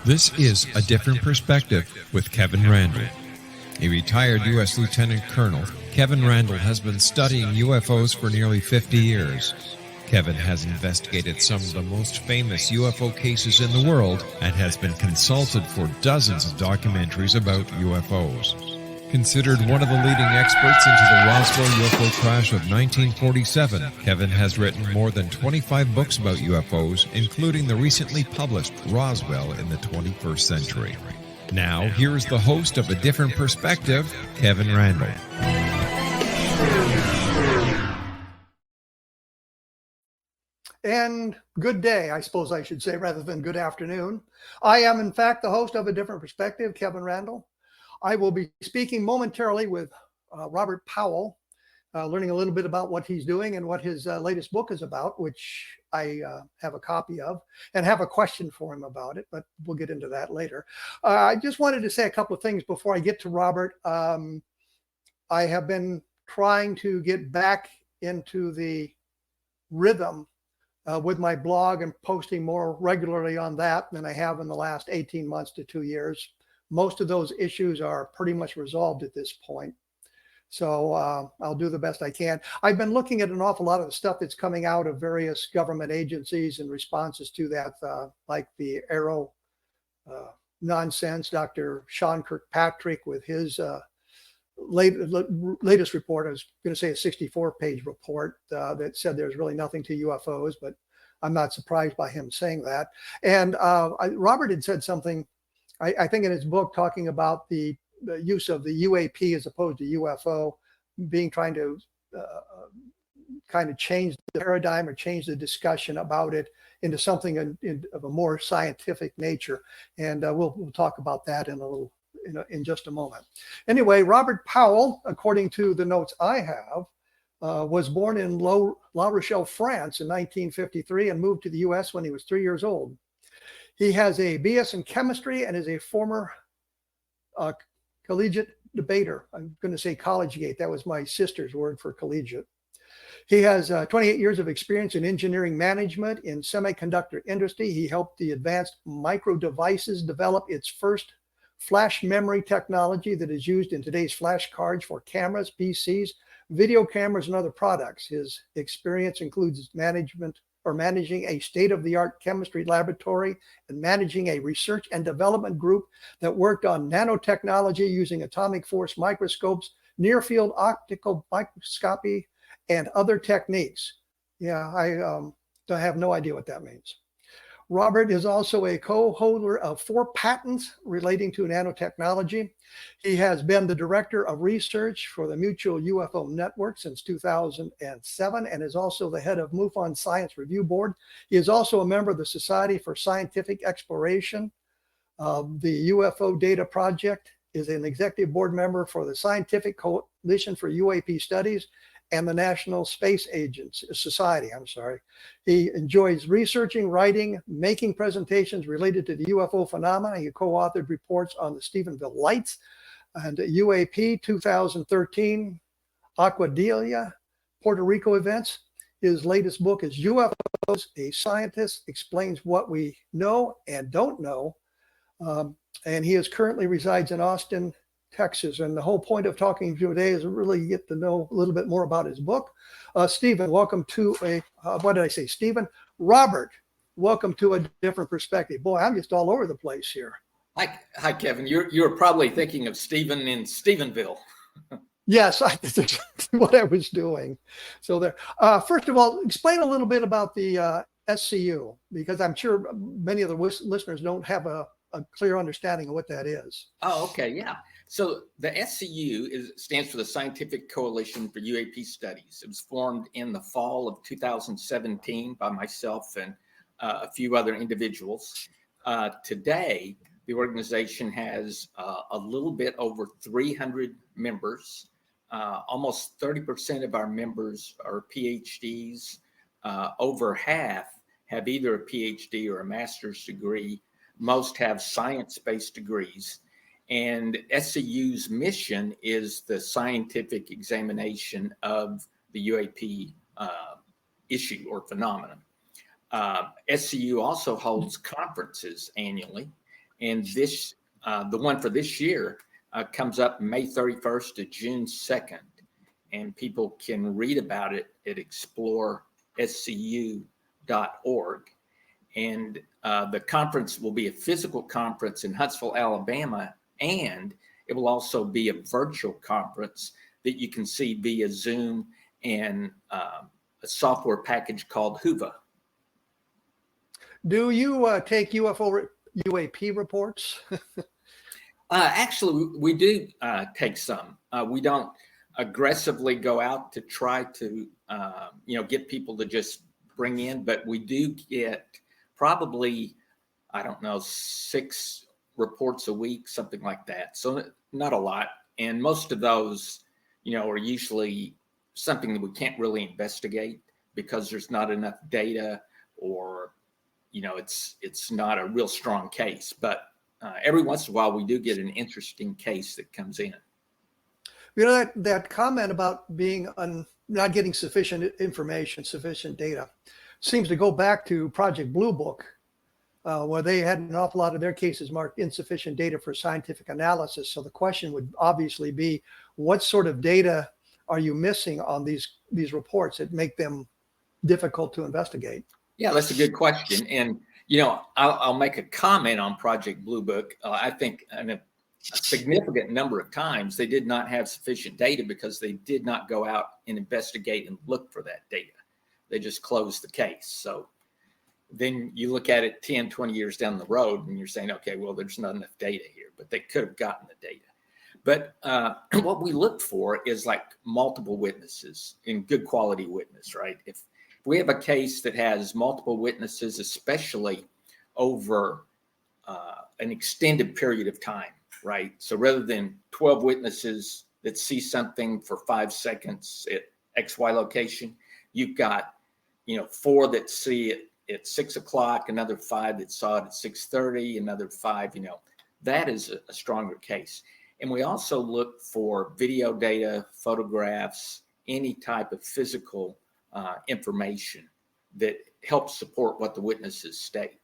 This is A Different Perspective with Kevin Randle. A retired U.S. Lieutenant Colonel, Kevin Randle has been studying UFOs for nearly 50 years. Kevin has investigated some of the most famous UFO cases in the world and has been consulted for dozens of documentaries about UFOs. Considered one of the leading experts into the Roswell UFO crash of 1947, Kevin has written more than 25 books about UFOs, including the recently published Roswell in the 21st Century. Now, here is the host of A Different Perspective, Kevin Randle. And good day, I suppose I should say, rather than good afternoon. I am, in fact, the host of A Different Perspective, Kevin Randle. I will be speaking momentarily with Robert Powell, learning a little bit about what he's doing and what his latest book is about, which I have a copy of, and have a question for him about it, but we'll get into that later. I just wanted to say a couple of things before I get to Robert. I have been trying to get back into the rhythm with my blog and posting more regularly on that than I have in the last 18 months to 2 years. Most of those issues are pretty much resolved at this point. So I'll do the best I can. I've been looking at an awful lot of the stuff that's coming out of various government agencies and responses to that, like the Arrow nonsense, Dr. Sean Kirkpatrick with his latest report. I was going to say a 64-page report that said there's really nothing to UFOs, but I'm not surprised by him saying that. And Robert had said something, I think in his book, talking about the use of the UAP as opposed to UFO, trying to kind of change the paradigm or change the discussion about it into something of a more scientific nature. And we'll talk about that in just a moment. Anyway, Robert Powell, according to the notes I have, was born in La Rochelle, France in 1953 and moved to the US when he was 3 years old. He has a BS in chemistry and is a former collegiate debater. I'm going to say collegiate. That was my sister's word for collegiate. He has 28 years of experience in engineering management in semiconductor industry. He helped the advanced micro devices develop its first flash memory technology that is used in today's flash cards for cameras, PCs, video cameras, and other products. His experience includes managing a state-of-the-art chemistry laboratory and managing a research and development group that worked on nanotechnology using atomic force microscopes, near-field optical microscopy, and other techniques. Yeah, I have no idea what that means. Robert is also a co-holder of 4 patents relating to nanotechnology. He has been the director of research for the Mutual UFO Network since 2007 and is also the head of MUFON Science Review Board. He is also a member of the Society for Scientific Exploration. The UFO Data Project, is an executive board member for the Scientific Coalition for UAP Studies and the National Space Society. He enjoys researching, writing, making presentations related to the UFO phenomena. He co-authored reports on the Stephenville Lights and UAP 2013 Aguadilla, Puerto Rico events. His latest book is UFOs, A Scientist Explains What We Know and Don't Know. And he currently resides in Austin, Texas. And the whole point of talking to you today is really get to know a little bit more about his book. Stephen, welcome to Robert, welcome to A Different Perspective. Boy, I'm just all over the place here. Hi, Kevin. You're probably thinking of Stephen in Stephenville. Yes, that's what I was doing. So there. First of all, explain a little bit about the SCU, because I'm sure many of the listeners don't have a clear understanding of what that is. Oh, okay, yeah. So the SCU stands for the Scientific Coalition for UAP Studies. It was formed in the fall of 2017 by myself and a few other individuals. Today, the organization has a little bit over 300 members. Almost 30% of our members are PhDs. Over half have either a PhD or a master's degree. Most have science-based degrees. And SCU's mission is the scientific examination of the UAP issue or phenomenon. SCU also holds conferences annually. And this, the one for this year, comes up May 31st to June 2nd. And people can read about it at explorescu.org. And the conference will be a physical conference in Huntsville, Alabama, and it will also be a virtual conference that you can see via Zoom and a software package called Huva. Do you take UAP reports? Actually, we do take some. We don't aggressively go out to try to, get people to just bring in, but we do get probably, I don't know, 6 reports a week, something like that. So not a lot. And most of those, are usually something that we can't really investigate because there's not enough data, or, it's not a real strong case. But every once in a while, we do get an interesting case that comes in. That comment about being not getting sufficient information, sufficient data, seems to go back to Project Blue Book, where they had an awful lot of their cases marked insufficient data for scientific analysis. So the question would obviously be, what sort of data are you missing on these reports that make them difficult to investigate? Yeah, that's a good question. And, I'll make a comment on Project Blue Book. I think a significant number of times they did not have sufficient data because they did not go out and investigate and look for that data. They just closed the case. So then you look at it 10, 20 years down the road and you're saying, okay, well, there's not enough data here, but they could have gotten the data. But what we look for is like multiple witnesses and good quality witness, right? If we have a case that has multiple witnesses, especially over an extended period of time, right? So rather than 12 witnesses that see something for 5 seconds at XY location, you've got, 4 that see it at 6 o'clock, another 5 that saw it at 6:30, another 5, that is a stronger case. And we also look for video data, photographs, any type of physical information that helps support what the witnesses state.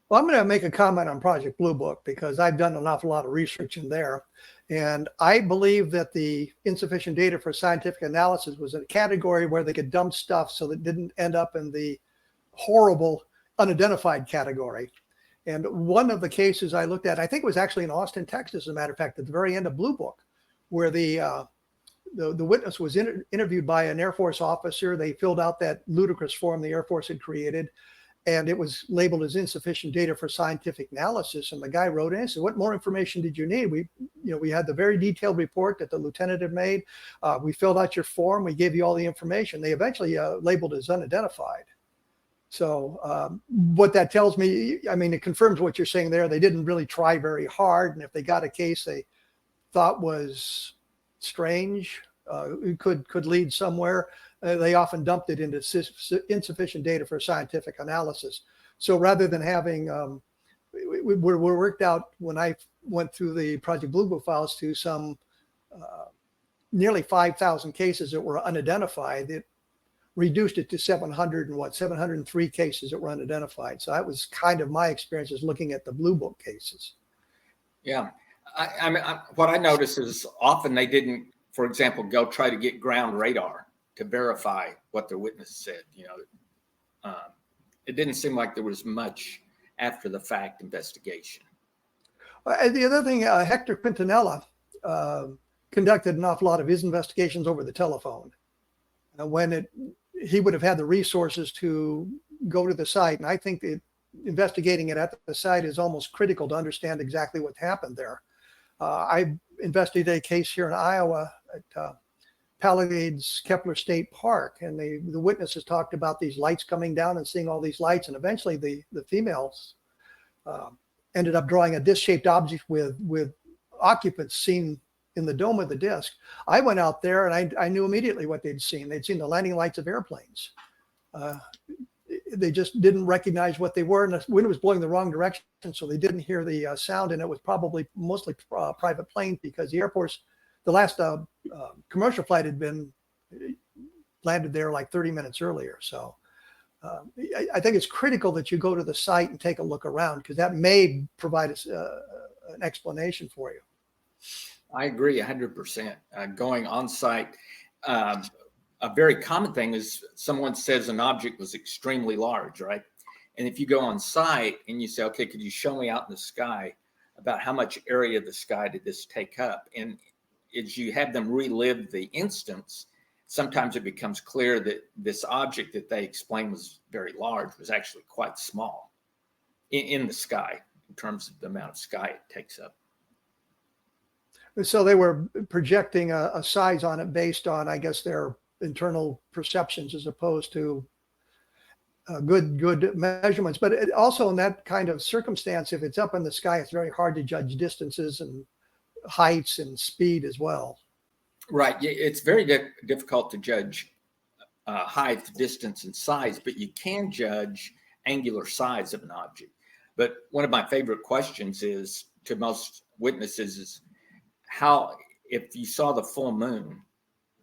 Well, I'm going to make a comment on Project Blue Book because I've done an awful lot of research in there. And I believe that the insufficient data for scientific analysis was a category where they could dump stuff so that it didn't end up in the horrible unidentified category. And one of the cases I looked at, I think it was actually in Austin, Texas, as a matter of fact, at the very end of Blue Book, where the witness was interviewed by an Air Force officer. They filled out that ludicrous form the Air Force had created, and it was labeled as insufficient data for scientific analysis. And the guy wrote in and said, "What more information did you need? We had the very detailed report that the lieutenant had made. We filled out your form. We gave you all the information." They eventually labeled as unidentified. So what that tells me, it confirms what you're saying there. They didn't really try very hard. And if they got a case they thought was strange, it could lead somewhere, they often dumped it into insufficient data for scientific analysis. So rather than having, we worked out when I went through the Project Blue Book files to some nearly 5,000 cases that were unidentified. It reduced it to 703 cases that were unidentified. So that was kind of my experiences looking at the Blue Book cases. Yeah. What I noticed is often they didn't, for example, go try to get ground radar to verify what their witness said. It didn't seem like there was much after the fact investigation. The other thing, Hector Quintanilla conducted an awful lot of his investigations over the telephone. When he would have had the resources to go to the site. And I think that investigating it at the site is almost critical to understand exactly what happened there. I investigated a case here in Iowa at Palisades Kepler State Park, and the witnesses talked about these lights coming down and seeing all these lights, and eventually the females ended up drawing a disc-shaped object with occupants seen in the dome of the disc. I went out there and I knew immediately what they'd seen. They'd seen the landing lights of airplanes. They just didn't recognize what they were, and the wind was blowing the wrong direction, so they didn't hear the sound, and it was probably mostly private planes because the Air Force, the last commercial flight had been landed there like 30 minutes earlier. So I think it's critical that you go to the site and take a look around, because that may provide us an explanation for you. I agree 100%. Going on site, a very common thing is someone says an object was extremely large, right? And if you go on site and you say, okay, could you show me out in the sky about how much area of the sky did this take up? And as you have them relive the instance, sometimes it becomes clear that this object that they explained was very large was actually quite small in the sky in terms of the amount of sky it takes up. So they were projecting a size on it based on, I guess, their internal perceptions, as opposed to good measurements. But also in that kind of circumstance, if it's up in the sky, it's very hard to judge distances and heights and speed as well. Right. It's very difficult to judge height, distance, and size, but you can judge angular size of an object. But one of my favorite questions is, to most witnesses, is how, if you saw the full moon,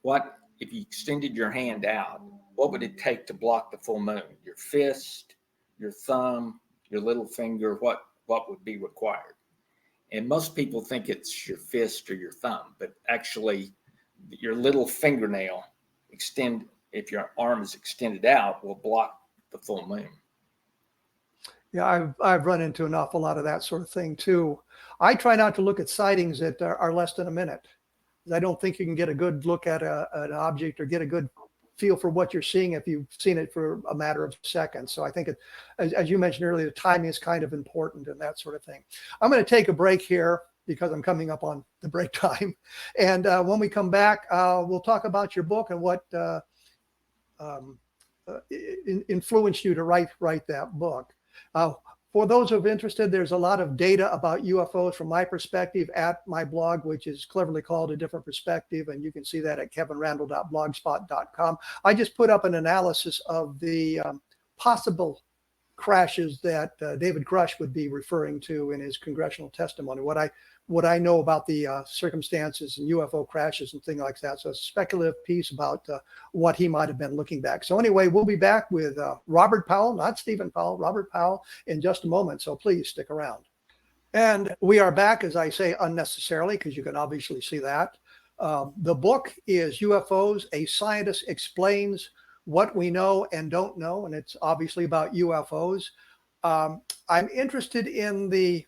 what, if you extended your hand out, what would it take to block the full moon? Your fist, your thumb, your little finger, what would be required? And most people think it's your fist or your thumb, but actually your little fingernail if your arm is extended out, will block the full moon. Yeah, I've run into an awful lot of that sort of thing too. I try not to look at sightings that are less than a minute. I don't think you can get a good look at an object or get a good feel for what you're seeing if you've seen it for a matter of seconds. So I think, as you mentioned earlier, the timing is kind of important and that sort of thing. I'm going to take a break here because I'm coming up on the break time. And when we come back, we'll talk about your book and what influenced you to write that book. For those who are interested, there's a lot of data about UFOs from my perspective at my blog, which is cleverly called A Different Perspective. And you can see that at kevinrandle.blogspot.com. I just put up an analysis of the possible crashes that David Grush would be referring to in his congressional testimony. What I know about the circumstances and UFO crashes and things like that. So it's a speculative piece about what he might have been looking back. So anyway, we'll be back with Robert Powell, not Stephen Powell, Robert Powell, in just a moment. So please stick around. And we are back, as I say, unnecessarily, because you can obviously see that. The book is UFOs, A Scientist Explains What We Know and Don't Know. And it's obviously about UFOs. I'm interested in the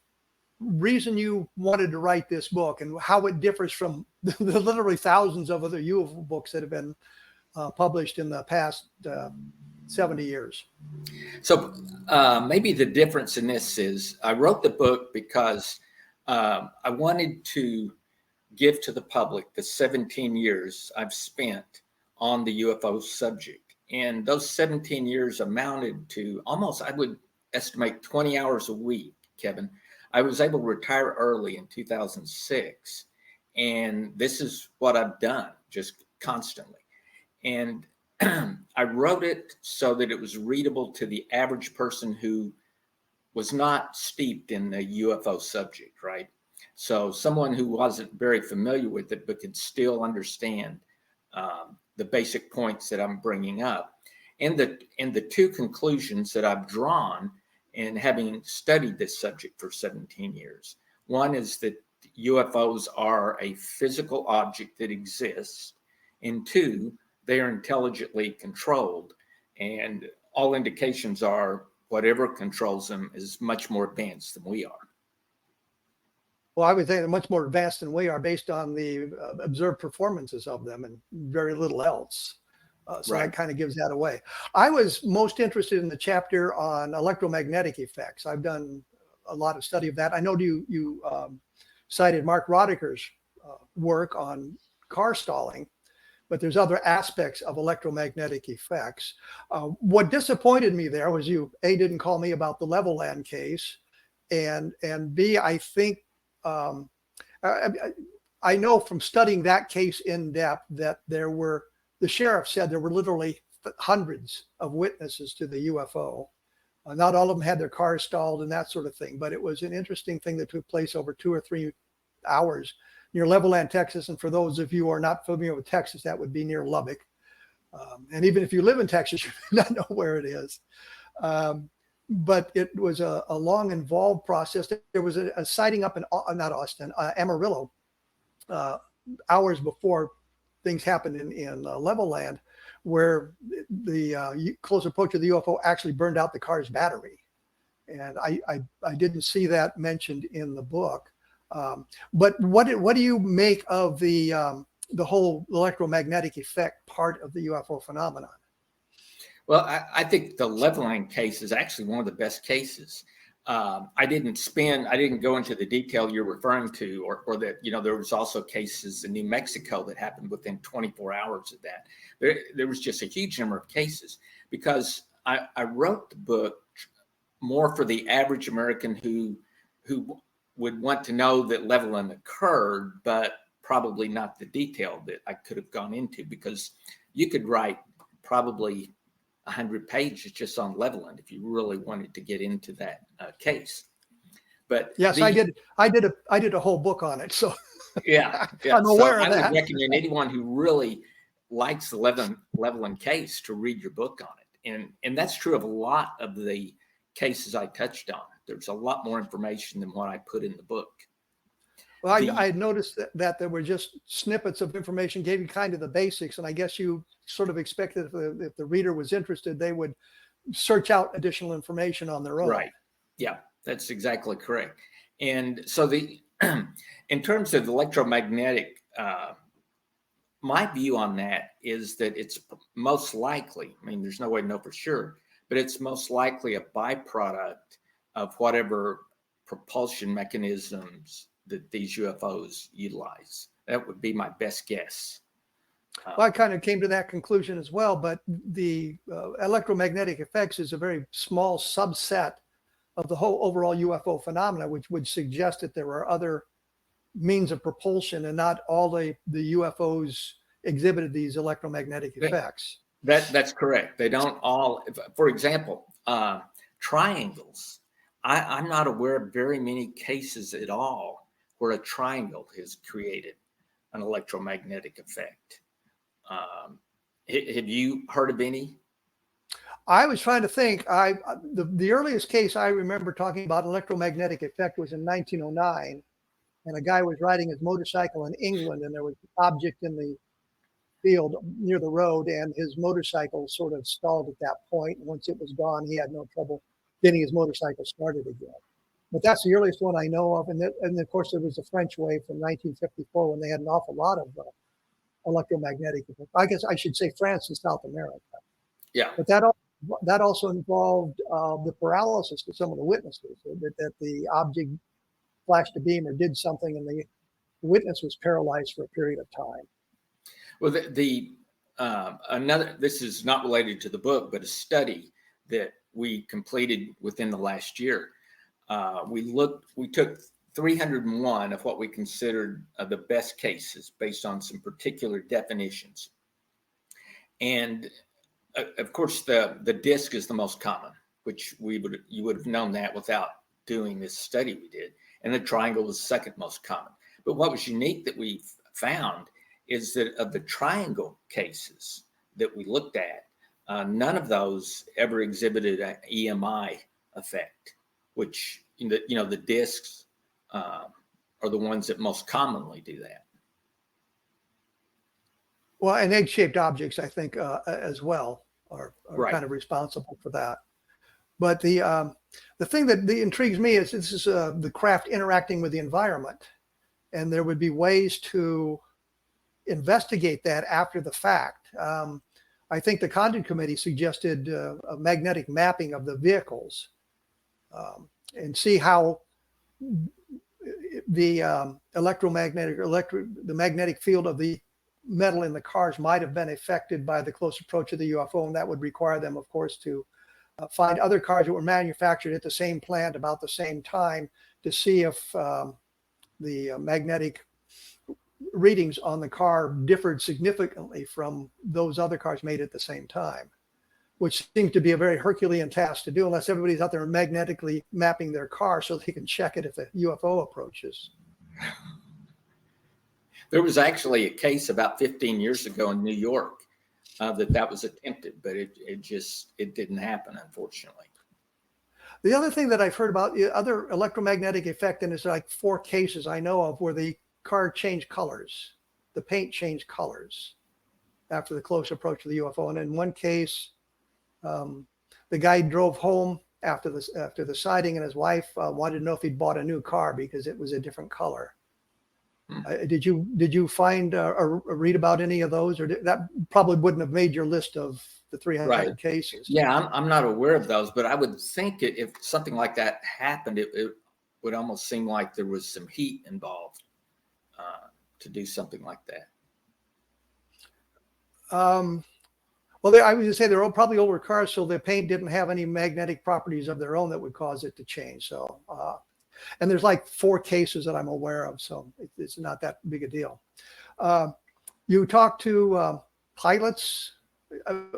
reason you wanted to write this book and how it differs from the literally thousands of other UFO books that have been published in the past 70 years. So maybe the difference in this is I wrote the book because I wanted to give to the public the 17 years I've spent on the UFO subject. And those 17 years amounted to almost, I would estimate, 20 hours a week, Kevin. I was able to retire early in 2006, and this is what I've done just constantly. And I wrote it so that it was readable to the average person who was not steeped in the UFO subject, right? So someone who wasn't very familiar with it, but could still understand the basic points that I'm bringing up. And the two conclusions that I've drawn in having studied this subject for 17 years. One is that UFOs are a physical object that exists. And two, they are intelligently controlled. And all indications are whatever controls them is much more advanced than we are. Well, I would say they're much more advanced than we are based on the observed performances of them and very little else. So right. That kind of gives that away. I was most interested in the chapter on electromagnetic effects. I've done a lot of study of that. I know you cited Mark Roddiker's work on car stalling, but there's other aspects of electromagnetic effects. What disappointed me there was you, A, didn't call me about the Levelland case, and B, I think, I know from studying that case in depth that the sheriff said there were literally hundreds of witnesses to the UFO. Not all of them had their cars stalled and that sort of thing, but it was an interesting thing that took place over 2 or 3 hours near Levelland, Texas. And for those of you who are not familiar with Texas, that would be near Lubbock. And even if you live in Texas, you may not know where it is. But it was a long, involved process. There was a sighting up in, not Austin, Amarillo, hours before things happened in Level Land, where the close approach of the UFO actually burned out the car's battery. And I didn't see that mentioned in the book. But what do you make of the whole electromagnetic effect part of the UFO phenomenon? Well, I think the leveling case is actually one of the best cases. I didn't go into the detail you're referring to, or that, there was also cases in New Mexico that happened within 24 hours of that. There was just a huge number of cases, because I wrote the book more for the average American who would want to know that leveling occurred, but probably not the detail that I could have gone into, because you could write probably 100 pages just on leveling if you really wanted to get into that case. But yes, I did a whole book on it, so yeah. I'm aware of I that. would recommend anyone who really likes the leveling case to read your book on it, and that's true of a lot of the cases I touched on. There's a lot more information than what I put in the book. Well, I had noticed that there were just snippets of information, gave you kind of the basics, and I guess you sort of expected if the reader was interested, they would search out additional information on their own. Right. Yeah, that's exactly correct. And so in terms of the electromagnetic, my view on that is that it's most likely, there's no way to know for sure, but it's most likely a byproduct of whatever propulsion mechanisms that these UFOs utilize. That would be my best guess. Well, I kind of came to that conclusion as well, but the electromagnetic effects is a very small subset of the whole overall UFO phenomena, which would suggest that there are other means of propulsion, and not all the UFOs exhibited these electromagnetic effects. That's correct. They don't all. For example, triangles. I'm not aware of very many cases at all where a triangle has created an electromagnetic effect. Have you heard of any? I was trying to think. The earliest case I remember talking about electromagnetic effect was in 1909, and a guy was riding his motorcycle in England, and there was an object in the field near the road, and his motorcycle sort of stalled at that point. Once it was gone, he had no trouble getting his motorcycle started again. But that's the earliest one I know of. And of course, there was the French wave from 1954 when they had an awful lot of electromagnetic effects. I guess I should say France and South America. Yeah. But that also involved the paralysis of some of the witnesses, that the object flashed a beam or did something, and the witness was paralyzed for a period of time. Well, this is not related to the book, but a study that we completed within the last year. We took 301 of what we considered the best cases based on some particular definitions. And of course, the disc is the most common, which you would have known that without doing this study we did. And the triangle was the second most common. But what was unique that we found is that of the triangle cases that we looked at, none of those ever exhibited an EMI effect, which the discs are the ones that most commonly do that. Well, and egg-shaped objects, I think, as well, are right. kind of responsible for that. But the thing that intrigues me is this is the craft interacting with the environment, and there would be ways to investigate that after the fact. I think the Condon Committee suggested a magnetic mapping of the vehicles and see how the the magnetic field of the metal in the cars might have been affected by the close approach of the UFO, and that would require them, of course, to find other cars that were manufactured at the same plant about the same time to see if the magnetic readings on the car differed significantly from those other cars made at the same time, which seems to be a very Herculean task to do unless everybody's out there magnetically mapping their car so they can check it if a UFO approaches. There was actually a case about 15 years ago in New York that was attempted, but it didn't happen, unfortunately. The other thing that I've heard about, the other electromagnetic effect, and it's like 4 cases I know of where the car changed colors, the paint changed colors after the close approach of the UFO. And in one case, the guy drove home after the sighting, and his wife wanted to know if he'd bought a new car because it was a different color. Did you find or read about any of those, or that probably wouldn't have made your list of the 300 cases? Yeah, I'm not aware of those, but I would think if something like that happened, it would almost seem like there was some heat involved to do something like that. Well, I was going to say they're probably older cars, so the paint didn't have any magnetic properties of their own that would cause it to change. So, and there's like 4 cases that I'm aware of, so it's not that big a deal. You talked to pilots.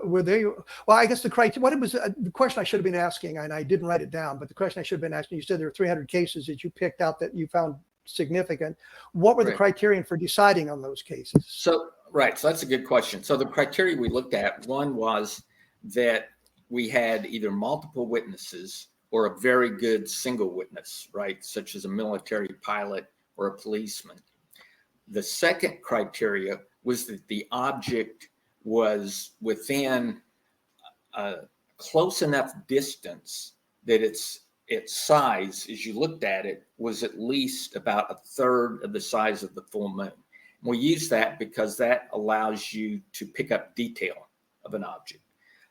Were they? Well, I guess the question I should have been asking, and I didn't write it down, but the question I should have been asking, you said there were 300 cases that you picked out that you found significant. What were the criterion for deciding on those cases? So that's a good question. So the criteria we looked at, one was that we had either multiple witnesses or a very good single witness, right, such as a military pilot or a policeman. The second criteria was that the object was within a close enough distance that its size, as you looked at it, was at least about a third of the size of the full moon. And we use that because that allows you to pick up detail of an object.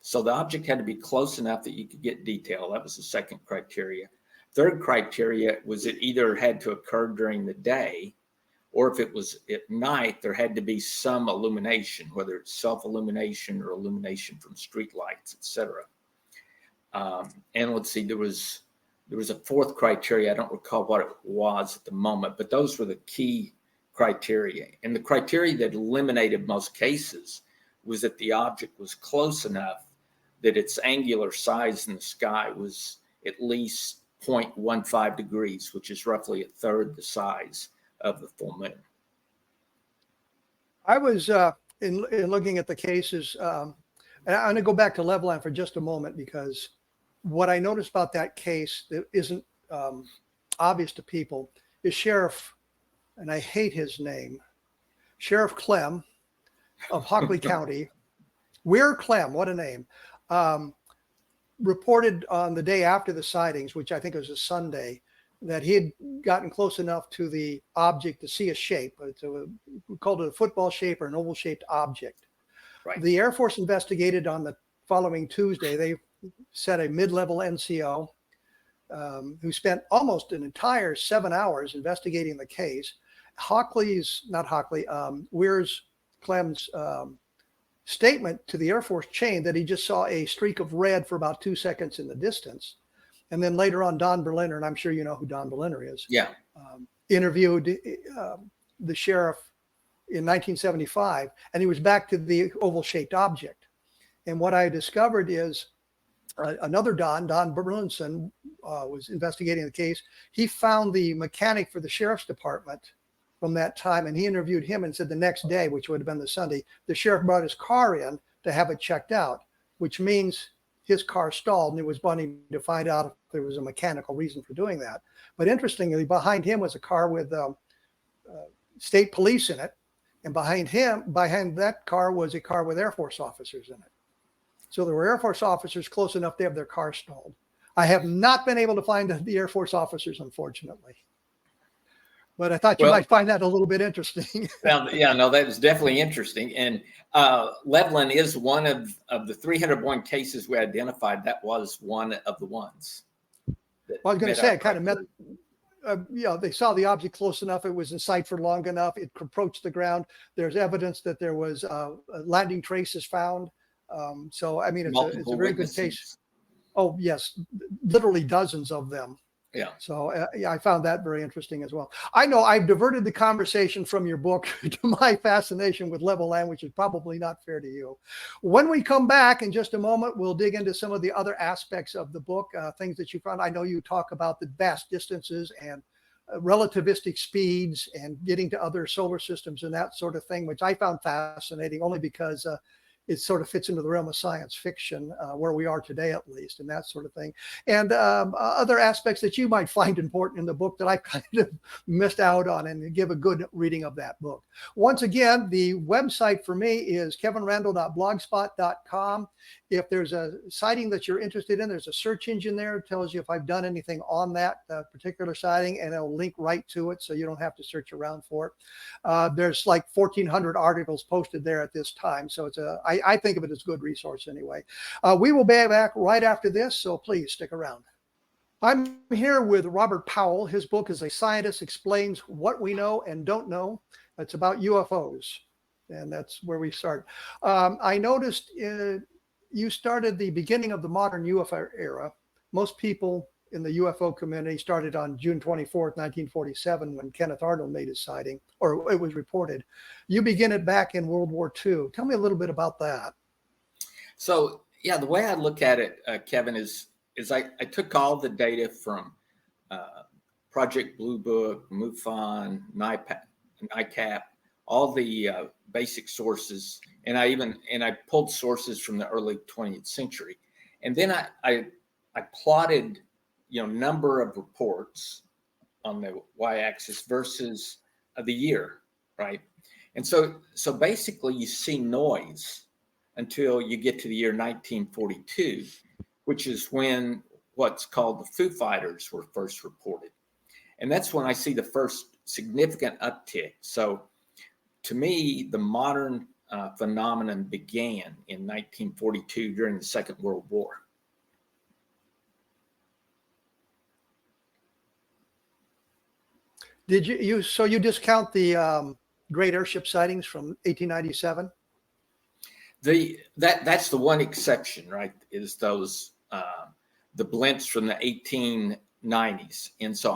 So the object had to be close enough that you could get detail. That was the second criteria. Third criteria was it either had to occur during the day, or if it was at night, there had to be some illumination, whether it's self-illumination or illumination from street lights, etc. And let's see, there was a fourth criteria. I don't recall what it was at the moment, but those were the key criteria. And the criteria that eliminated most cases was that the object was close enough that its angular size in the sky was at least 0.15 degrees, which is roughly a third the size of the full moon. I was in looking at the cases, and I'm going to go back to Levelland for just a moment, because what I noticed about that case that isn't obvious to people is Sheriff, and I hate his name, Sheriff Clem of Hockley County, Weir Clem, what a name, reported on the day after the sightings, which I think was a Sunday, that he had gotten close enough to the object to see a shape. We called it a football shape or an oval shaped object. Right. The Air Force investigated on the following Tuesday. They sent a mid-level NCO who spent almost an entire 7 hours investigating the case. Weir's Clem's statement to the Air Force chain that he just saw a streak of red for about 2 seconds in the distance. And then later on, Don Berliner, and I'm sure you know who Don Berliner is, interviewed the sheriff in 1975, and he was back to the oval-shaped object. And what I discovered is another Don Berlinson, was investigating the case. He found the mechanic for the sheriff's department from that time, and he interviewed him and said the next day, which would have been the Sunday, the sheriff brought his car in to have it checked out, which means his car stalled, and he was wanting to find out if there was a mechanical reason for doing that. But interestingly, behind him was a car with state police in it, and behind that car was a car with Air Force officers in it. So there were Air Force officers close enough to have their car stalled. I have not been able to find the Air Force officers, unfortunately. But I thought you might find that a little bit interesting. Well, yeah, no, that is definitely interesting. And Levelland is one of the 301 cases we identified. That was one of the ones. Well, I was going to say, I kind of met, they saw the object close enough. It was in sight for long enough. It approached the ground. There's evidence that there was landing traces found. So, I mean, it's a very good case. Oh, yes, literally dozens of them. Yeah. So I found that very interesting as well. I know I've diverted the conversation from your book to my fascination with Levelland, which is probably not fair to you. When we come back in just a moment, we'll dig into some of the other aspects of the book, things that you found. I know you talk about the vast distances and relativistic speeds and getting to other solar systems and that sort of thing, which I found fascinating only because it sort of fits into the realm of science fiction, where we are today, at least, and that sort of thing. And other aspects that you might find important in the book that I kind of missed out on, and give a good reading of that book. Once again, the website for me is kevinrandle.blogspot.com. If there's a sighting that you're interested in, there's a search engine there. It tells you if I've done anything on that particular sighting, and it'll link right to it, so you don't have to search around for it. There's like 1,400 articles posted there at this time, so it's I think of it as a good resource anyway. We will be back right after this, so please stick around. I'm here with Robert Powell. His book is A Scientist Explains What We Know and Don't Know. It's about UFOs, and that's where we start. I noticed you started the beginning of the modern UFO era. Most people in the UFO community started on June 24th, 1947, when Kenneth Arnold made his sighting, or it was reported. You begin it back in World War II. Tell me a little bit about that. So, yeah, the way I look at it, Kevin, is I took all the data from Project Blue Book, MUFON, NICAP, all the basic sources, and I pulled sources from the early 20th century, and then I plotted, number of reports on the y-axis versus the year, right? And so basically, you see noise until you get to the year 1942, which is when what's called the Foo Fighters were first reported, and that's when I see the first significant uptick. So, to me, the modern phenomenon began in 1942 during the Second World War. Did you discount the great airship sightings from 1897? That's the one exception, right? Is those the blimps from the 1890s, and so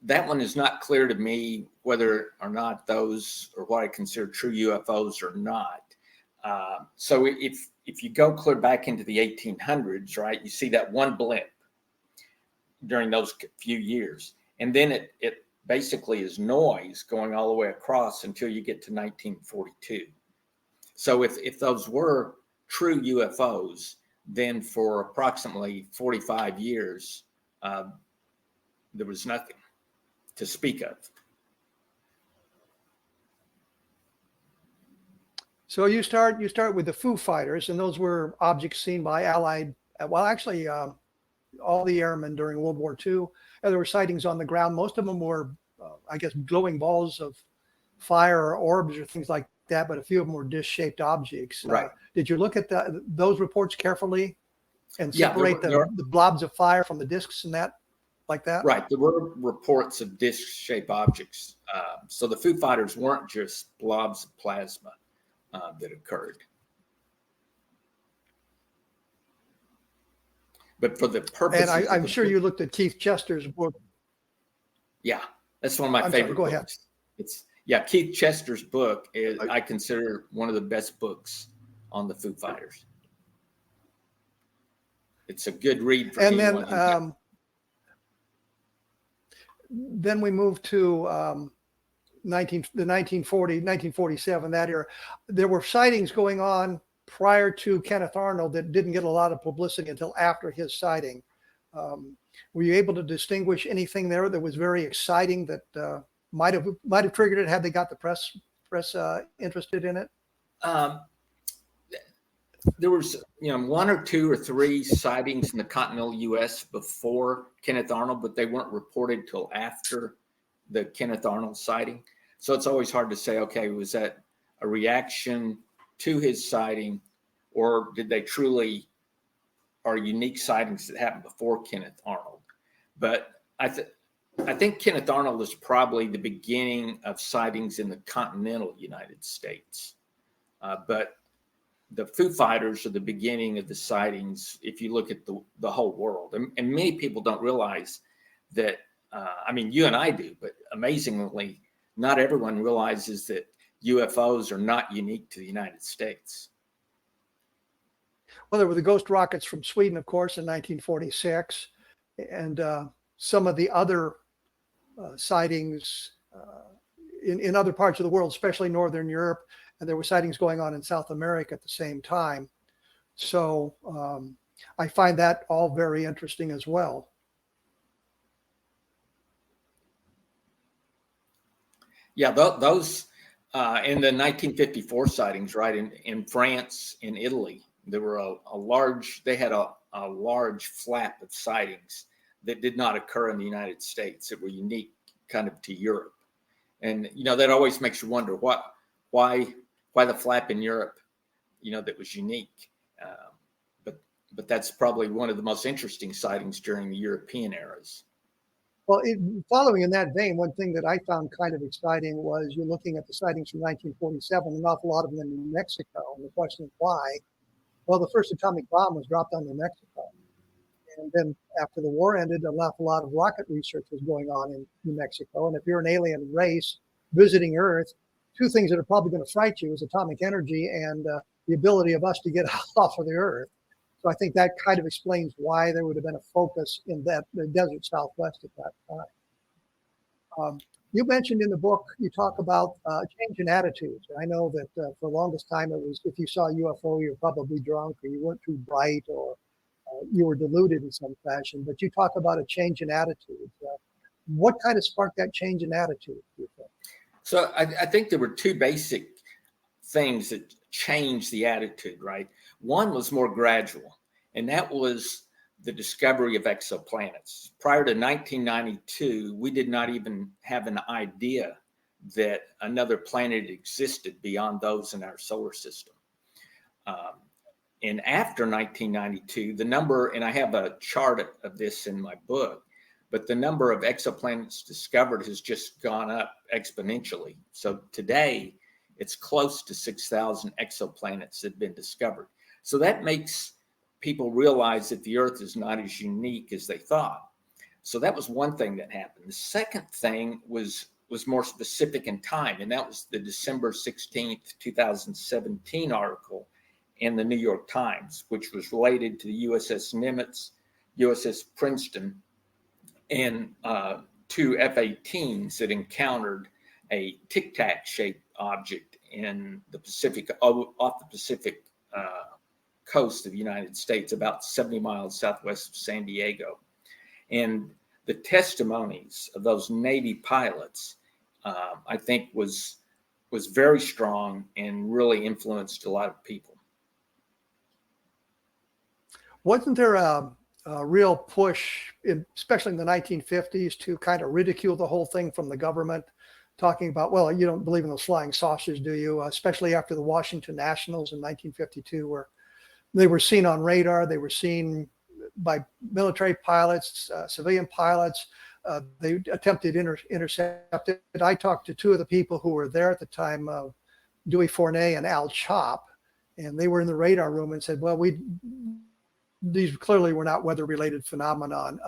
that one is not clear to me whether or not those are what I consider true UFOs or not. So if you go clear back into the 1800s, right, you see that one blimp during those few years, and then it basically is noise going all the way across until you get to 1942. So if those were true UFOs, then for approximately 45 years, there was nothing to speak of. So you start with the Foo Fighters, and those were objects seen by Allied, all the airmen during World War II. There were sightings on the ground. Most of them were, I guess, glowing balls of fire or orbs or things like that, but a few of them were disc-shaped objects. Right. Did you look at those reports carefully and separate the blobs of fire from the discs and that, like that? Right. There were reports of disc-shaped objects. So the Foo Fighters weren't just blobs of plasma that occurred. But for the purpose, and I'm sure you looked at Keith Chester's book. Yeah, that's one of my favorite books. Go ahead. Keith Chester's book is I consider one of the best books on the Foo Fighters. It's a good read for anyone. Then we move to 1947, that era. There were sightings going on prior to Kenneth Arnold that didn't get a lot of publicity until after his sighting. Were you able to distinguish anything there that was very exciting that might have triggered it had they got the press interested in it? There was, one or two or three sightings in the continental U.S. before Kenneth Arnold, but they weren't reported till after the Kenneth Arnold sighting. So it's always hard to say, okay, was that a reaction to his sighting, or did they truly are unique sightings that happened before Kenneth Arnold? But I think Kenneth Arnold is probably the beginning of sightings in the continental United States. But the Foo Fighters are the beginning of the sightings if you look at the whole world. And many people don't realize that, you and I do, but amazingly, not everyone realizes that UFOs are not unique to the United States. Well, there were the ghost rockets from Sweden, of course, in 1946, and some of the other sightings in other parts of the world, especially Northern Europe. and there were sightings going on in South America at the same time. So I find that all very interesting as well. Yeah, those in the 1954 sightings, right, in France, in Italy, there were they had a large flap of sightings that did not occur in the United States, that were unique kind of to Europe. And, that always makes you wonder why the flap in Europe, that was unique. But that's probably one of the most interesting sightings during the European eras. Well, following in that vein, one thing that I found kind of exciting was you're looking at the sightings from 1947, an awful lot of them in New Mexico. And the question is why? Well, the first atomic bomb was dropped on New Mexico. And then after the war ended, an awful lot of rocket research was going on in New Mexico. And if you're an alien race visiting Earth, two things that are probably going to frighten you is atomic energy and the ability of us to get off of the Earth. So I think that kind of explains why there would have been a focus in the desert Southwest at that time. You mentioned in the book, you talk about change in attitudes. I know that for the longest time it was if you saw a UFO, you were probably drunk or you weren't too bright or you were deluded in some fashion. But you talk about a change in attitude. What kind of sparked that change in attitude, do you think? So I think there were two basic things that changed the attitude, right? One was more gradual, and that was the discovery of exoplanets. Prior to 1992, we did not even have an idea that another planet existed beyond those in our solar system. And after 1992, the number, and I have a chart of this in my book, but the number of exoplanets discovered has just gone up exponentially. So today, it's close to 6,000 exoplanets that have been discovered. So that makes people realize that the Earth is not as unique as they thought. So that was one thing that happened. The second thing was more specific in time, and that was the December 16th, 2017 article in the New York Times, which was related to the USS Nimitz, USS Princeton, and two F-18s that encountered a tic-tac shaped object in the Pacific, off the Pacific coast of the United States, about 70 miles southwest of San Diego. And the testimonies of those Navy pilots, I think, was very strong and really influenced a lot of people. Wasn't there a real push, especially in the 1950s, to kind of ridicule the whole thing from the government, talking about, well, you don't believe in those flying saucers, do you? Especially after the Washington Nationals in 1952, where they were seen on radar, they were seen by military pilots, civilian pilots. They attempted to intercept it. I talked to two of the people who were there at the time, Dewey Fournay and Al Chop, and they were in the radar room and said, well, these clearly were not weather-related phenomenon.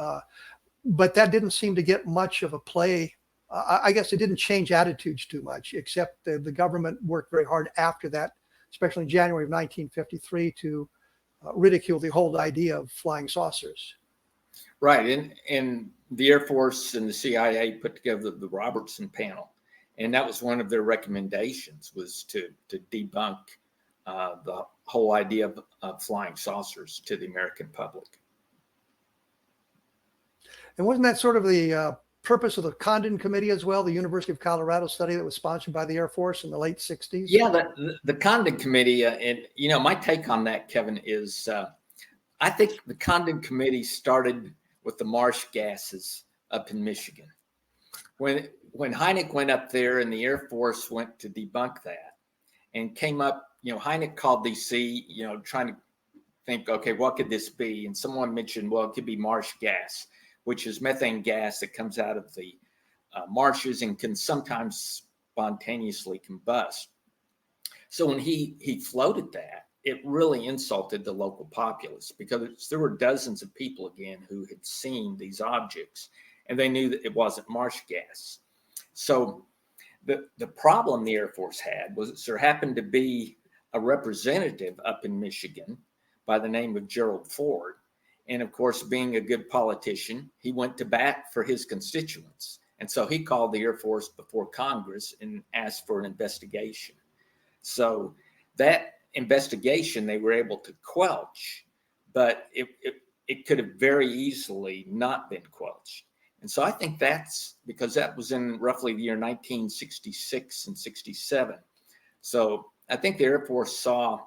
But that didn't seem to get much of a play. I guess it didn't change attitudes too much, except the government worked very hard after that, especially in January of 1953, to ridicule the whole idea of flying saucers. Right. And the Air Force and the CIA put together the Robertson panel. And that was one of their recommendations, was to debunk the whole idea of flying saucers to the American public. And wasn't that sort of the purpose of the Condon Committee as well, the University of Colorado study that was sponsored by the Air Force in the late 60s? Yeah, the Condon Committee, and my take on that, Kevin, is I think the Condon Committee started with the marsh gases up in Michigan. When Hynek went up there and the Air Force went to debunk that and came up, Hynek called DC, trying to think, okay, what could this be? And someone mentioned, well, it could be marsh gas, which is methane gas that comes out of the marshes and can sometimes spontaneously combust. So when he floated that, it really insulted the local populace, because there were dozens of people, again, who had seen these objects, and they knew that it wasn't marsh gas. So the problem the Air Force had was there happened to be a representative up in Michigan by the name of Gerald Ford. And of course, being a good politician, he went to bat for his constituents. And so he called the Air Force before Congress and asked for an investigation. So that investigation they were able to quelch, but it could have very easily not been quelched. And so I think that's because that was in roughly the year 1966 and 67. So I think the Air Force saw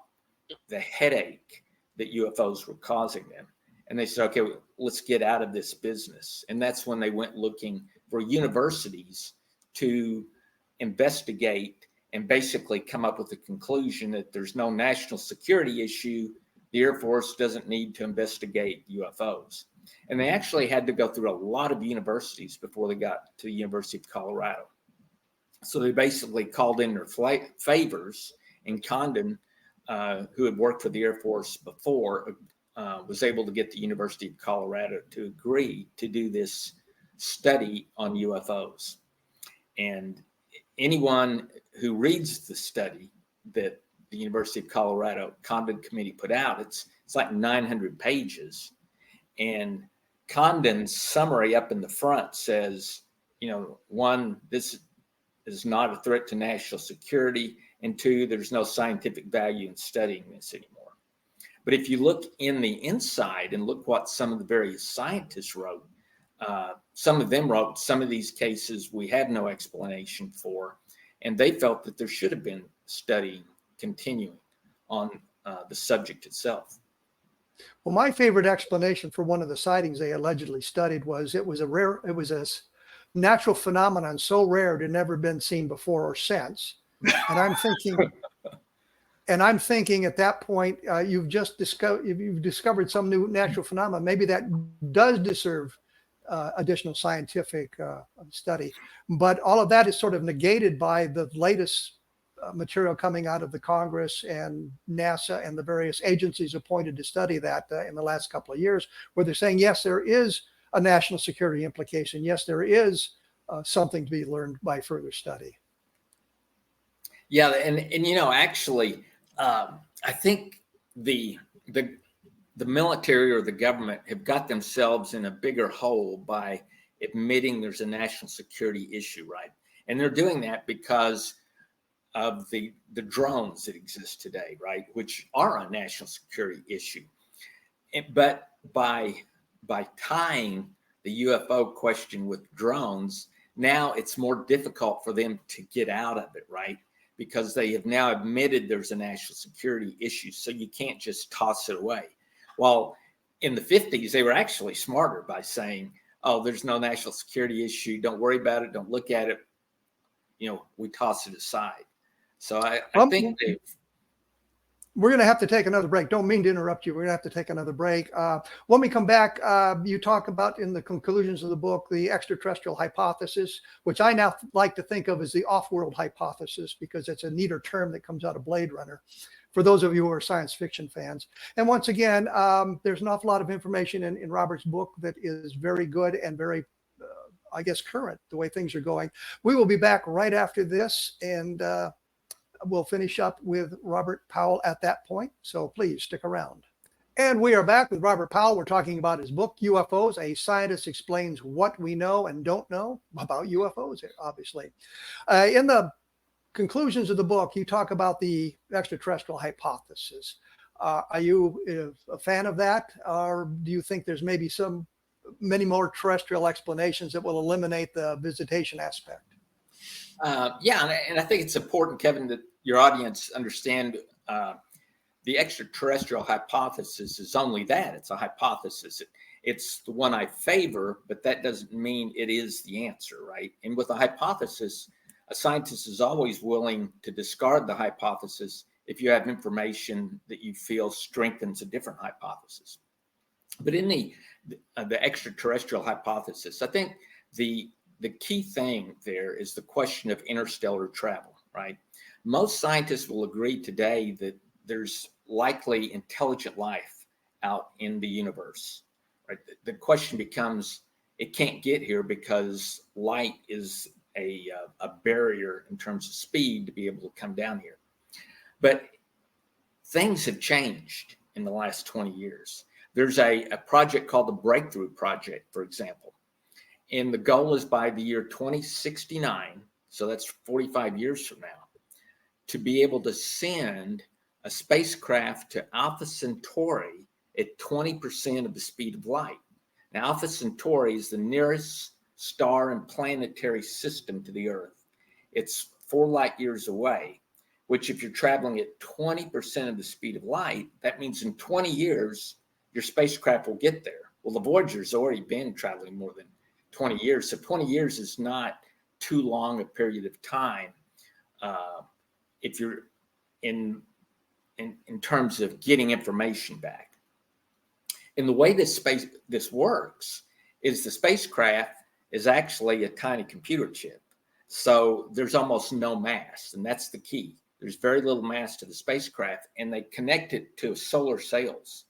the headache that UFOs were causing them. And they said, okay, let's get out of this business. And that's when they went looking for universities to investigate and basically come up with the conclusion that there's no national security issue. The Air Force doesn't need to investigate UFOs. And they actually had to go through a lot of universities before they got to the University of Colorado. So they basically called in their favors, and Condon, who had worked for the Air Force before, was able to get the University of Colorado to agree to do this study on UFOs. And anyone who reads the study that the University of Colorado Condon Committee put out, it's like 900 pages. And Condon's summary up in the front says, one, this is not a threat to national security, and two, there's no scientific value in studying this anymore. But if you look in the inside and look what some of the various scientists wrote, some of them wrote, some of these cases we have no explanation for, and they felt that there should have been study continuing on the subject itself. Well, my favorite explanation for one of the sightings they allegedly studied was it was a natural phenomenon so rare it had never been seen before or since. And I'm thinking at that point, you've discovered some new natural phenomenon. Maybe that does deserve additional scientific study. But all of that is sort of negated by the latest material coming out of the Congress and NASA and the various agencies appointed to study that in the last couple of years, where they're saying, yes, there is a national security implication. Yes, there is something to be learned by further study. Yeah, and actually, I think the military or the government have got themselves in a bigger hole by admitting there's a national security issue, right? And they're doing that because of the drones that exist today, right, which are a national security issue. But by tying the UFO question with drones, now it's more difficult for them to get out of it, right? Because they have now admitted there's a national security issue, so you can't just toss it away. Well, in the 50s, they were actually smarter by saying, oh, there's no national security issue. Don't worry about it. Don't look at it. We toss it aside. So I think we're going to have to take another break. Don't mean to interrupt you. We're going to have to take another break. When we come back, you talk about in the conclusions of the book, the extraterrestrial hypothesis, which I now like to think of as the off-world hypothesis, because it's a neater term that comes out of Blade Runner, for those of you who are science fiction fans. And once again, there's an awful lot of information in Robert's book that is very good and very, I guess, current, the way things are going. We will be back right after this, and we'll finish up with Robert Powell at that point. So please stick around. And we are back with Robert Powell. We're talking about his book, UFOs, A Scientist Explains What We Know and Don't Know About UFOs, obviously. In the conclusions of the book, you talk about the extraterrestrial hypothesis. Are you a fan of that? Or do you think there's maybe many more terrestrial explanations that will eliminate the visitation aspect? Yeah, and I think it's important, Kevin, that your audience understand the extraterrestrial hypothesis is only that. It's a hypothesis. It's the one I favor, but that doesn't mean it is the answer, right? And with a hypothesis, a scientist is always willing to discard the hypothesis if you have information that you feel strengthens a different hypothesis. But in the extraterrestrial hypothesis, I think the key thing there is the question of interstellar travel, right? Most scientists will agree today that there's likely intelligent life out in the universe, right? The question becomes, it can't get here because light is a barrier in terms of speed to be able to come down here. But things have changed in the last 20 years. There's a project called the Breakthrough Project, for example. And the goal is by the year 2069, so that's 45 years from now, to be able to send a spacecraft to Alpha Centauri at 20% of the speed of light. Now, Alpha Centauri is the nearest star and planetary system to the Earth. It's 4 light years away, which if you're traveling at 20% of the speed of light, that means in 20 years, your spacecraft will get there. Well, the Voyager's already been traveling more than 20 years. So 20 years is not too long a period of time if you're in terms of getting information back. And the way this works is the spacecraft is actually a tiny computer chip. So there's almost no mass, and that's the key. There's very little mass to the spacecraft, and they connect it to solar sails.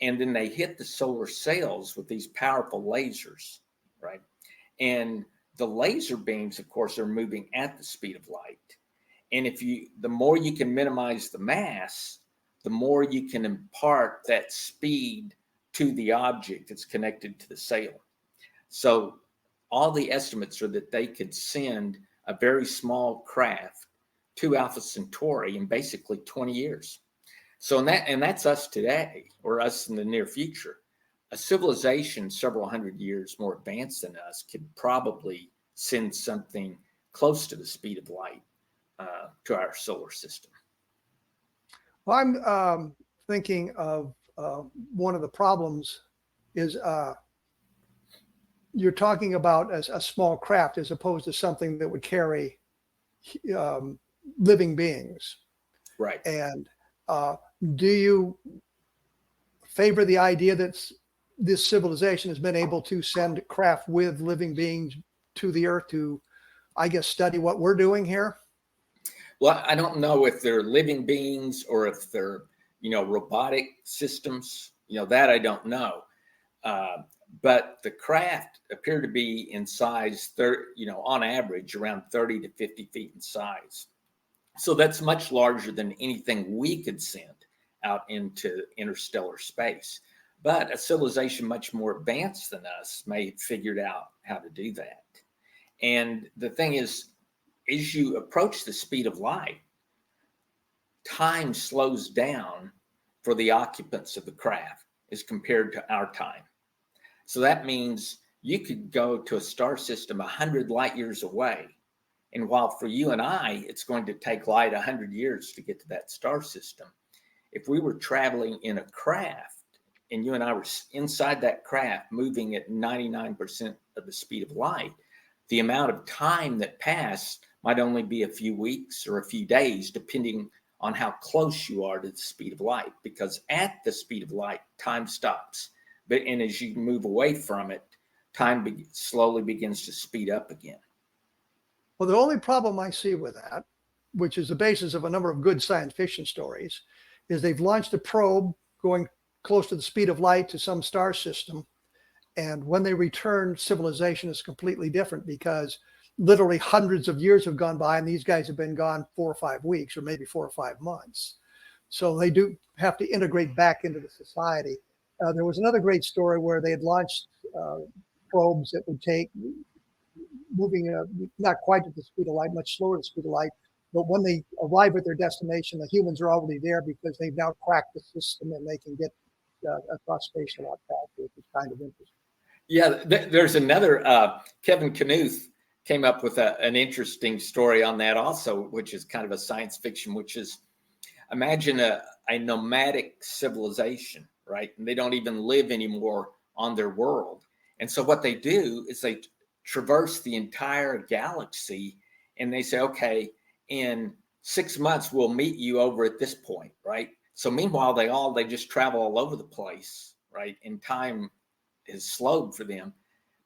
And then they hit the solar sails with these powerful lasers, right? And the laser beams, of course, are moving at the speed of light. And the more you can minimize the mass, the more you can impart that speed to the object that's connected to the sail. So all the estimates are that they could send a very small craft to Alpha Centauri in basically 20 years. So that's us today, or us in the near future. A civilization several hundred years more advanced than us could probably send something close to the speed of light to our solar system. Well, I'm thinking of one of the problems is you're talking about a small craft as opposed to something that would carry living beings. Right. And do you favor the idea that this civilization has been able to send craft with living beings to the Earth to, I guess, study what we're doing here? Well, I don't know if they're living beings or if they're, robotic systems, that I don't know. But the craft appear to be in size, on average, around 30 to 50 feet in size. So that's much larger than anything we could send out into interstellar space. But a civilization much more advanced than us may have figured out how to do that. And the thing is, as you approach the speed of light, time slows down for the occupants of the craft as compared to our time. So that means you could go to a star system 100 light years away. And while for you and I, it's going to take light 100 years to get to that star system, if we were traveling in a craft and you and I were inside that craft moving at 99% of the speed of light, the amount of time that passed might only be a few weeks or a few days, depending on how close you are to the speed of light, because at the speed of light, time stops. And as you move away from it, time slowly begins to speed up again. Well, the only problem I see with that, which is the basis of a number of good science fiction stories, is they've launched a probe going close to the speed of light to some star system. And when they return, civilization is completely different because literally hundreds of years have gone by and these guys have been gone 4 or 5 weeks or maybe 4 or 5 months. So they do have to integrate back into the society. There was another great story where they had launched probes that would take moving not quite at the speed of light, much slower at the speed of light. But when they arrive at their destination, the humans are already there because they've now cracked the system and they can get across space a lot faster, which is kind of interesting. Yeah, there's another, Kevin Knuth came up with an interesting story on that also, which is kind of a science fiction, which is imagine a nomadic civilization, right? And they don't even live anymore on their world. And so what they do is they traverse the entire galaxy and they say, okay, in 6 months, we'll meet you over at this point, right? So meanwhile, they just travel all over the place, right? And time is slowed for them.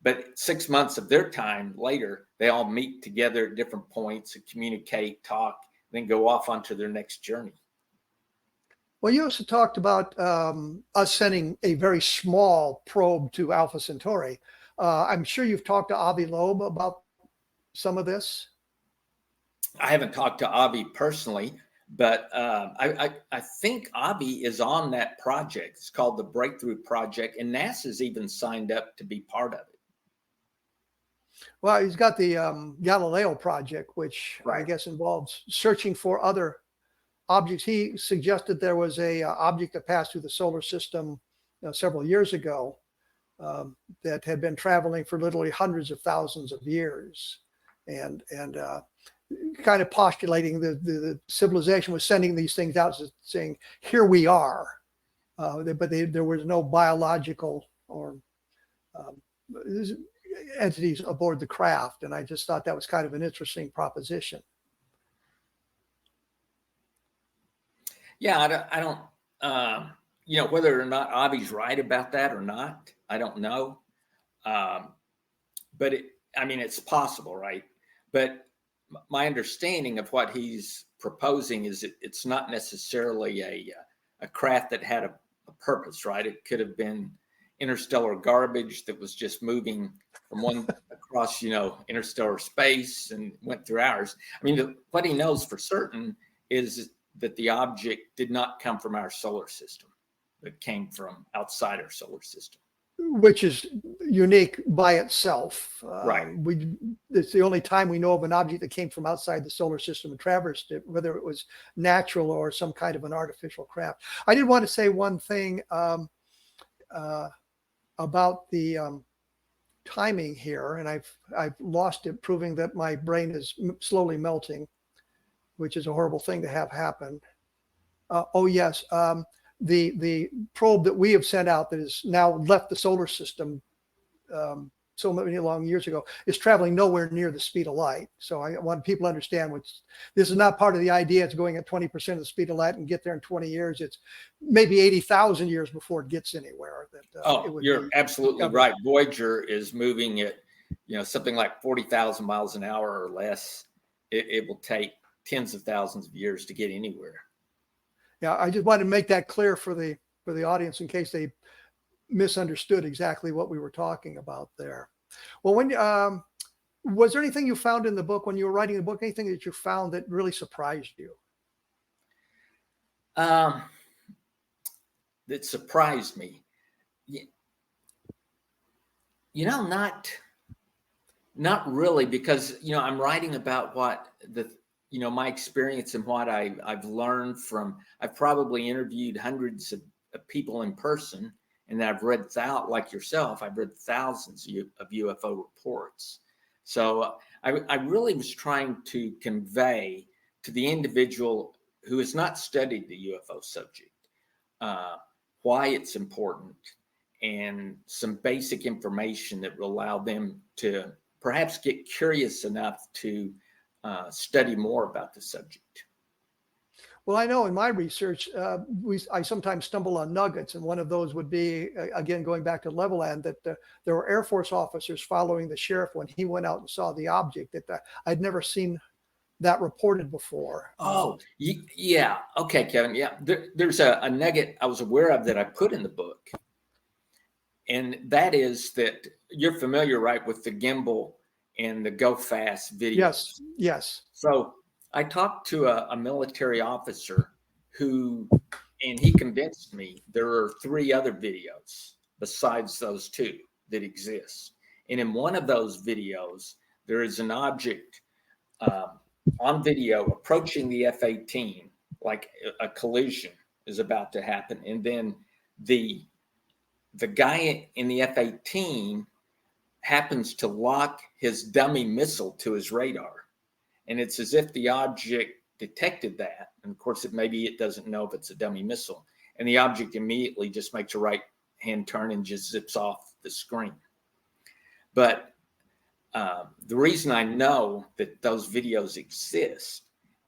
But 6 months of their time later, they all meet together at different points and communicate, talk, then go off onto their next journey. Well, you also talked about us sending a very small probe to Alpha Centauri. I'm sure you've talked to Avi Loeb about some of this. I haven't talked to Avi personally, but I think Avi is on that project. It's called the Breakthrough Project, and NASA's even signed up to be part of it. Well, he's got the Galileo project, which I Right. guess involves searching for other objects. He suggested there was a object that passed through the solar system several years ago that had been traveling for literally hundreds of thousands of years, and kind of postulating the civilization was sending these things out, saying, "Here we are," but there was no biological or um, entities aboard the craft, and I just thought that was kind of an interesting proposition. Yeah, I don't, whether or not Avi's right about that or not, I don't know. Um, but it's possible, right? But my understanding of what he's proposing is it's not necessarily a craft that had a purpose, right? It could have been interstellar garbage that was just moving from one across, interstellar space and went through ours. What he knows for certain is that the object did not come from our solar system. It came from outside our solar system. Which is unique by itself. Right. It's the only time we know of an object that came from outside the solar system and traversed it, whether it was natural or some kind of an artificial craft. I did want to say one thing about the timing here, and I've lost it, proving that my brain is slowly melting, which is a horrible thing to have happen. Oh yes. The probe that we have sent out that has now left the solar system so many long years ago is traveling nowhere near the speed of light. So I want people to understand this is not part of the idea. It's going at 20% of the speed of light and get there in 20 years. It's maybe 80,000 years before it gets anywhere. You're absolutely right. Voyager is moving at, something like 40,000 miles an hour or less. It will take tens of thousands of years to get anywhere. Yeah, I just wanted to make that clear for the audience in case they misunderstood exactly what we were talking about there. Well, when was there anything you found in the book when you were writing the book? Anything that you found that really surprised you? That surprised me. Not really, because I'm writing about what my experience and what I've learned from. I've probably interviewed hundreds of people in person, and I've read like yourself, I've read thousands of UFO reports. So I really was trying to convey to the individual who has not studied the UFO subject why it's important, and some basic information that will allow them to perhaps get curious enough to study more about the subject. Well, I know in my research, I sometimes stumble on nuggets, and one of those would be, again, going back to Levelland, that there were Air Force officers following the sheriff when he went out and saw the object. That I'd never seen that reported before. Oh, yeah. Okay, Kevin. Yeah, there's a nugget I was aware of that I put in the book, and that is that you're familiar, right, with the gimbal and the go fast videos. Yes. So I talked to a military officer and he convinced me there are 3 other videos besides those 2 that exist. And in one of those videos, there is an object on video approaching the F-18, like a collision is about to happen. And then the guy in the F-18 happens to lock his dummy missile to his radar. And it's as if the object detected that. And of course, maybe it doesn't know if it's a dummy missile. And the object immediately just makes a right hand turn and just zips off the screen. But the reason I know that those videos exist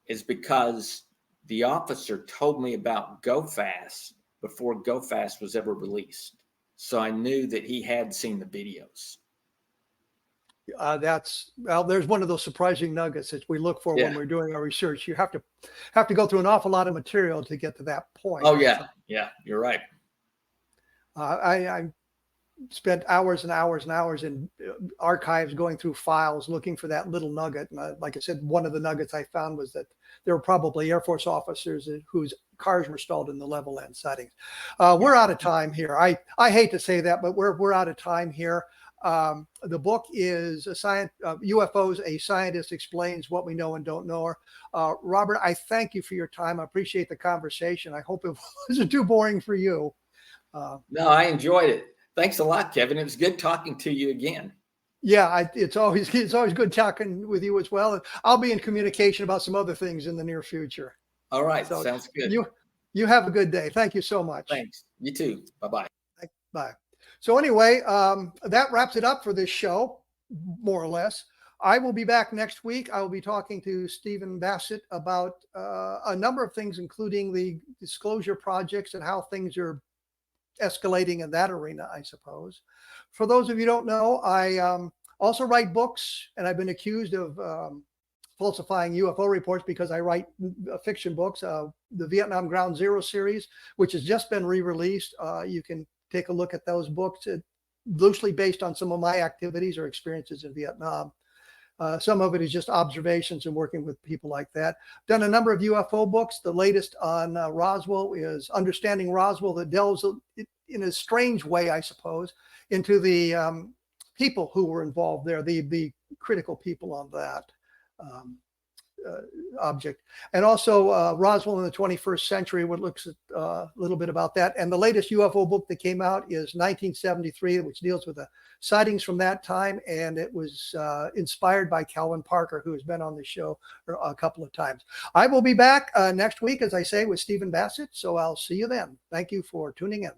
is because the officer told me about Go Fast before Go Fast was ever released. So I knew that he had seen the videos. There's one of those surprising nuggets that we look for when we're doing our research. You have to go through an awful lot of material to get to that point. Oh yeah, you're right. I spent hours and hours and hours in archives going through files looking for that little nugget. And like I said, one of the nuggets I found was that there were probably Air Force officers whose cars were stalled in the Levelland sightings. We're out of time here. I hate to say that, but we're out of time here. The book is UFOs, A Scientist Explains What We Know and Don't Know. Robert, I thank you for your time. I appreciate the conversation. I hope it wasn't too boring for you. No, I enjoyed it. Thanks a lot, Kevin. It was good talking to you again. Yeah, it's always good talking with you as well. And I'll be in communication about some other things in the near future. All right, So sounds good. You have a good day. Thank you so much. Thanks. You too. Bye-bye. Bye. So anyway, that wraps it up for this show, more or less. I will be back next week. I will be talking to Stephen Bassett about a number of things, including the disclosure projects and how things are escalating in that arena, I suppose. For those of you who don't know, I also write books, and I've been accused of falsifying UFO reports because I write fiction books. The Vietnam Ground Zero series, which has just been re-released. You can take a look at those books, loosely based on some of my activities or experiences in Vietnam. Some of it is just observations and working with people like that. Done a number of UFO books. The latest on Roswell is Understanding Roswell, that delves in a strange way, I suppose, into the people who were involved there, the critical people on that object. And also Roswell in the 21st Century, what looks at a little bit about that. And the latest UFO book that came out is 1973, which deals with the sightings from that time. And it was inspired by Calvin Parker, who has been on the show a couple of times. I will be back next week, as I say, with Stephen Bassett. So I'll see you then. Thank you for tuning in.